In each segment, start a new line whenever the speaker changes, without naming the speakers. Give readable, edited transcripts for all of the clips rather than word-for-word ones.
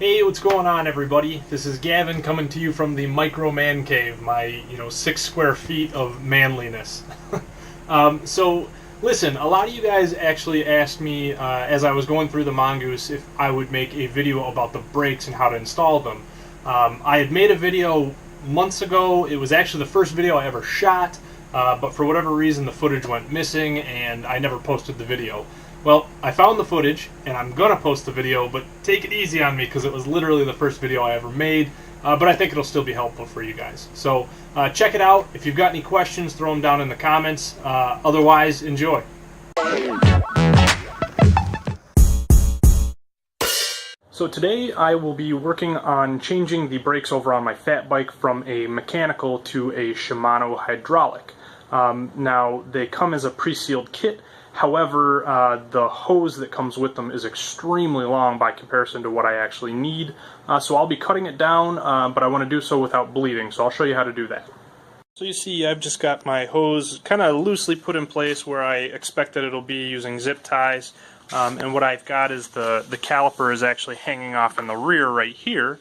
Hey, what's going on, everybody? This is Gavin coming to you from the Micro Man Cave, my 6 square feet of manliness. So, listen, a lot of you guys actually asked me as I was going through the Mongoose if I would make a video about the brakes and how to install them. I had made a video months ago. It was actually the first video I ever shot, but for whatever reason the footage went missing and I never posted the video. Well, I found the footage, and I'm going to post the video, but take it easy on me because it was literally the first video I ever made, but I think it'll still be helpful for you guys. So check it out. If you've got any questions, throw them down in the comments. Otherwise, enjoy. So today I will be working on changing the brakes over on my fat bike from a mechanical to a Shimano hydraulic. Now, they come as a pre-sealed kit. However, the hose that comes with them is extremely long by comparison to what I actually need. So I'll be cutting it down, but I want to do so without bleeding, so I'll show you how to do that. So you see I've just got my hose kind of loosely put in place where I expect that it'll be using zip ties. And what I've got is the caliper is actually hanging off in the rear right here.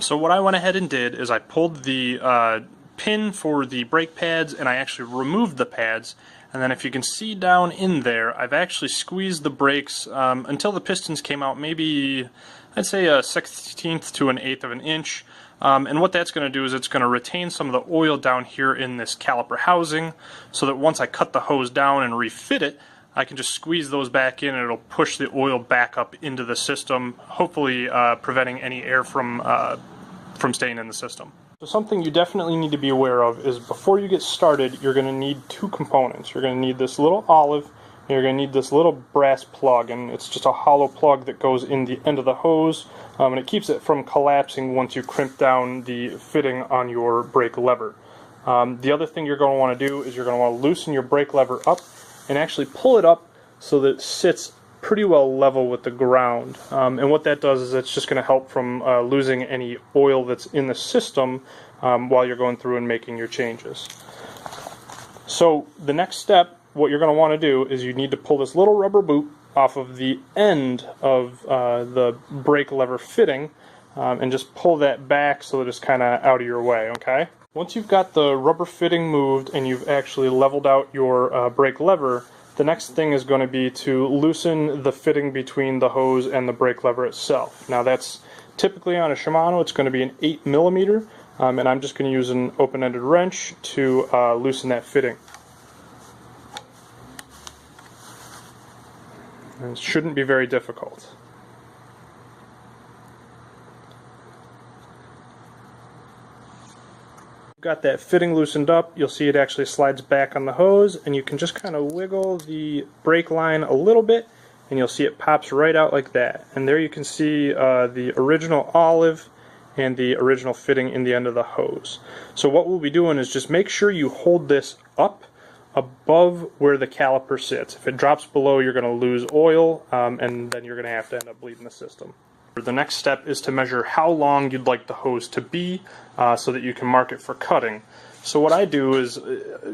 So what I went ahead and did is I pulled the pin for the brake pads and I actually removed the pads. And then if you can see down in there, I've actually squeezed the brakes until the pistons came out maybe, I'd say a 1/16th to an 1/8 of an inch. And what that's going to do is it's going to retain some of the oil down here in this caliper housing so that once I cut the hose down and refit it, I can just squeeze those back in and it'll push the oil back up into the system, hopefully preventing any air from staying in the system. So something you definitely need to be aware of is before you get started, you're going to need two components. You're going to need this little olive, and you're going to need this little brass plug, and it's just a hollow plug that goes in the end of the hose, and it keeps it from collapsing once you crimp down the fitting on your brake lever. The other thing you're going to want to do is you're going to want to loosen your brake lever up and actually pull it up so that it sits pretty well level with the ground, and what that does is it's just going to help from losing any oil that's in the system while you're going through and making your changes. So the next step, what you're going to want to do is you need to pull this little rubber boot off of the end of the brake lever fitting and just pull that back so that it's kind of out of your way, okay? Once you've got the rubber fitting moved and you've actually leveled out your brake lever, the next thing is going to be to loosen the fitting between the hose and the brake lever itself. Now that's typically on a Shimano, it's going to be an 8mm, and I'm just going to use an open-ended wrench to loosen that fitting. And it shouldn't be very difficult. Got that fitting loosened up, you'll see it actually slides back on the hose, and you can just kind of wiggle the brake line a little bit and you'll see it pops right out like that. And there you can see the original olive and the original fitting in the end of the hose. So what we'll be doing is just make sure you hold this up above where the caliper sits. If it drops below, you're going to lose oil, and then you're going to have to end up bleeding the system. The next step is to measure how long you'd like the hose to be so that you can mark it for cutting. So what I do is,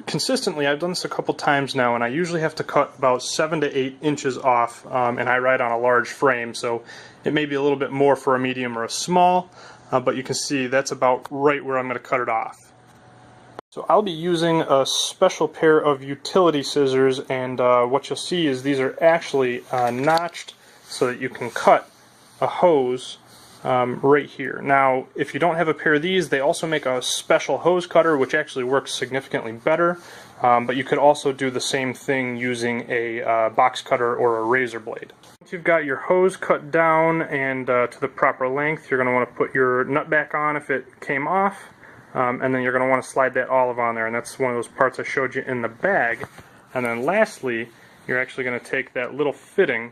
consistently, I've done this a couple times now, and I usually have to cut about 7 to 8 inches off, and I ride on a large frame, so it may be a little bit more for a medium or a small, but you can see that's about right where I'm going to cut it off. So I'll be using a special pair of utility scissors, and what you'll see is these are actually notched so that you can cut a hose right here. Now, if you don't have a pair of these, they also make a special hose cutter which actually works significantly better, but you could also do the same thing using a box cutter or a razor blade. Once you've got your hose cut down and to the proper length, you're going to want to put your nut back on if it came off, and then you're going to want to slide that olive on there, and that's one of those parts I showed you in the bag. And then lastly, you're actually going to take that little fitting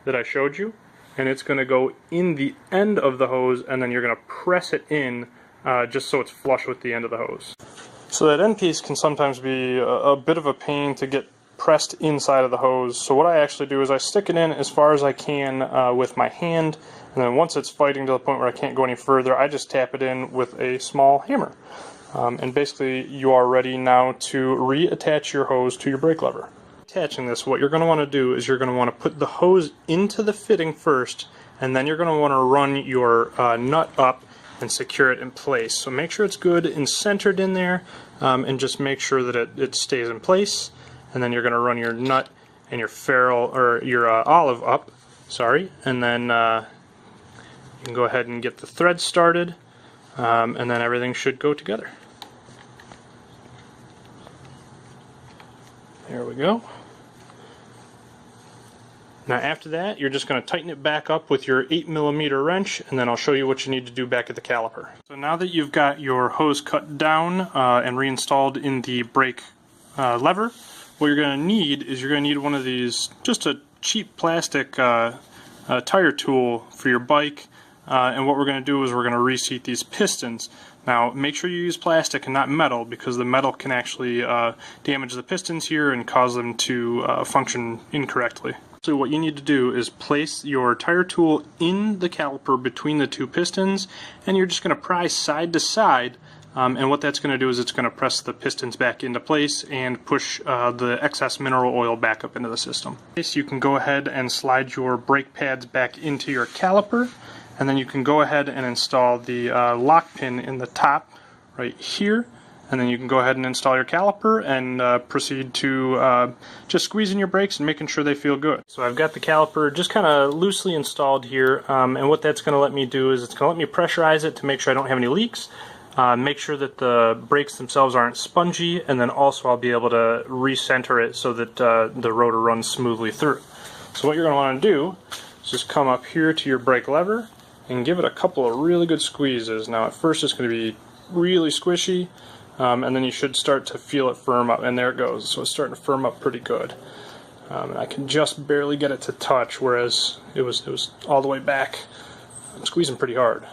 that I showed you, and it's going to go in the end of the hose, and then you're going to press it in just so it's flush with the end of the hose. So that end piece can sometimes be a bit of a pain to get pressed inside of the hose. So what I actually do is I stick it in as far as I can with my hand, and then once it's fighting to the point where I can't go any further, I just tap it in with a small hammer. And basically you are ready now to reattach your hose to your brake lever. Attaching this, what you're going to want to do is you're going to want to put the hose into the fitting first, and then you're going to want to run your nut up and secure it in place. So make sure it's good and centered in there, and just make sure that it stays in place. And then you're going to run your nut and your ferrule, or your olive up, and then you can go ahead and get the thread started, and then everything should go together. There we go. Now after that, you're just going to tighten it back up with your 8mm wrench, and then I'll show you what you need to do back at the caliper. So now that you've got your hose cut down and reinstalled in the brake lever, what you're going to need is you're going to need one of these, just a cheap plastic tire tool for your bike, and what we're going to do is we're going to reseat these pistons. Now make sure you use plastic and not metal, because the metal can actually damage the pistons here and cause them to function incorrectly. So what you need to do is place your tire tool in the caliper between the two pistons, and you're just going to pry side to side, and what that's going to do is it's going to press the pistons back into place and push the excess mineral oil back up into the system. So you can go ahead and slide your brake pads back into your caliper, and then you can go ahead and install the lock pin in the top right here, and then you can go ahead and install your caliper and proceed to just squeezing your brakes and making sure they feel good. So I've got the caliper just kind of loosely installed here, and what that's going to let me do is it's going to let me pressurize it to make sure I don't have any leaks, make sure that the brakes themselves aren't spongy, and then also I'll be able to recenter it so that the rotor runs smoothly through. So what you're going to want to do is just come up here to your brake lever and give it a couple of really good squeezes. Now at first it's going to be really squishy, and then you should start to feel it firm up, and there it goes. So it's starting to firm up pretty good. And I can just barely get it to touch, whereas it was all the way back. I'm squeezing pretty hard.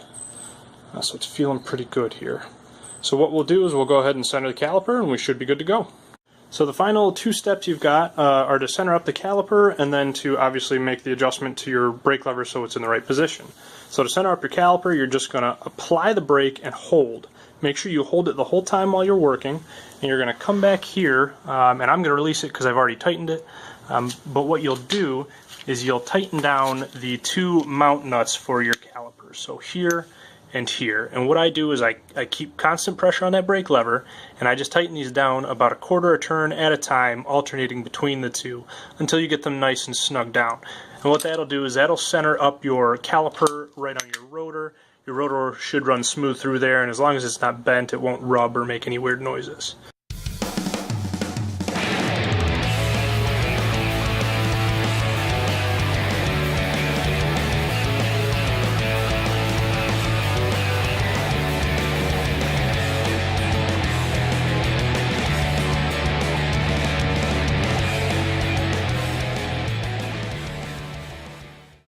So it's feeling pretty good here. So what we'll do is we'll go ahead and center the caliper, and we should be good to go. So the final two steps you've got are to center up the caliper, and then to obviously make the adjustment to your brake lever so it's in the right position. So to center up your caliper, you're just going to apply the brake and hold. Make sure you hold it the whole time while you're working, and you're going to come back here, and I'm going to release it because I've already tightened it, but what you'll do is you'll tighten down the two mount nuts for your caliper, so here and here. And what I do is I keep constant pressure on that brake lever, and I just tighten these down about a quarter a turn at a time, alternating between the two until you get them nice and snug down. And what that'll do is that'll center up your caliper right on your rotor. Your rotor should run smooth through there, and as long as it's not bent, it won't rub or make any weird noises.